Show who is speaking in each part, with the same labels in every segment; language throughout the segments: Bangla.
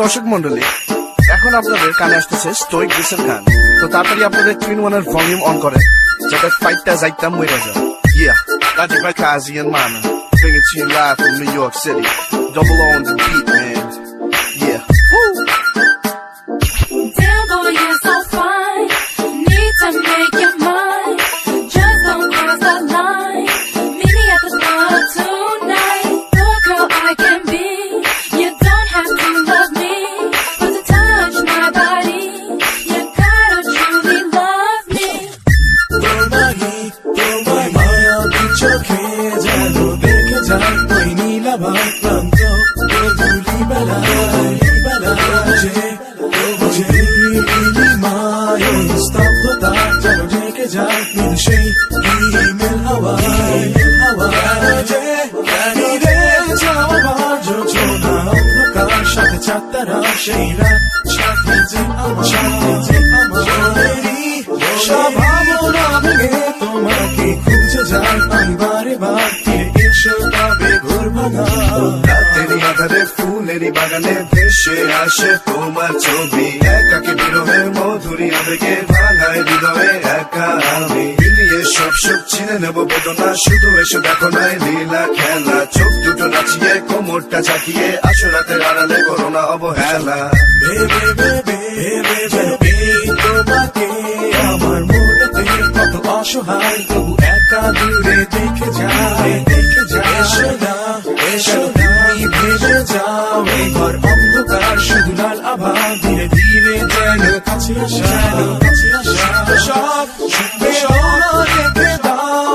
Speaker 1: দর্শক মন্ডলী, এখন আপনাদের কানে আসতেছে স্টোইক ডিসের গান। তো তাড়াতাড়ি আপনাদের টুইন ওয়ানের ভলিউম অন করে যাতে ফাইটটা যাইতাম মরে যায়। Yeah, Logic by Kazi and Mana, bring it to you live from New York City. Double on the beat, man. Yeah. Woo!
Speaker 2: Damn boy, you're so fine. Need to make your mind. Just don't cross the line. Meet me at the club tonight. The girl I can be. You don't have to love me, but to touch my body, you gotta truly love me.
Speaker 3: তোমায় মায়াবী চোখে যেন দেখে যায় ওই নীলাভার প্রান্ত গধূলি বেলায় যে নীলিমায় স্তব্ধতা যেন ঢেকে যায় সেই হিমেল হাওয়ায় যে নীলে যাওয়ার যোজনা অন্ধকার সাথে চাঁদতারা সেই রাত সাথে যে আমাদেরই সব ভাবনা ভেঙে তোমাকে খুঁজে যায় আমি বারে বার ফিরে এসো তবে ঘুর ভাঙা
Speaker 1: রাতেরই আধারে ফুলেরই বাগানে ভেসে আসে তোমার ছবি। একাকে বিরহে মধুরী আবেগে ভাঙায় হৃদয়ে একা আমি। মিলিয়ে সব সুখ ছিনে নেব বেদনা, শুধু এসে দেখো নাই লীলা খেলা। চোখ দুটো নাচিয়ে কোমরটা চাকিয়ে আসো রাতের আড়ালে করো না অবহেলা।
Speaker 3: ভেবে তোমাকে আমার মনেতে কত অসহায় তবু একা দূরে দেখে যায় এসো তুমি ভেবে যাও এই ঘর অন্ধকার শুধু লাল আভা ধীরে ধীরে যেন কাছে আসা সব রেখে দাও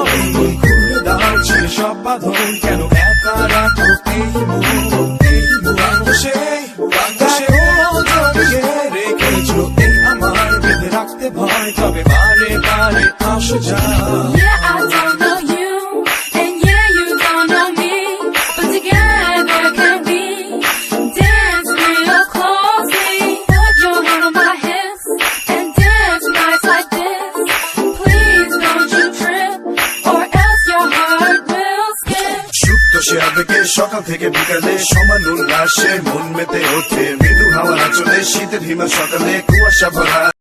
Speaker 3: খুলে দাও ছেড়ে সব বাঁধন কেন একা রাখো এই রেখেছো এই আমার বেঁধে রাখতে ভয় তবে বারে বারে আসো যা
Speaker 2: Yeah, I don't know you, and yeah, you don't know me, but together can we dance real closely? Put your hand on my hips and dance nice like this. Please don't you trip, or else your heart will skip.
Speaker 1: সুপ্ত সে আবেগে সকাল থেকে বিকালে সমান উল্লাসে মন মেতে ওঠে। মৃদু হাওয়া চলে শীতের হিমেল সকালে কুয়াশা ভরা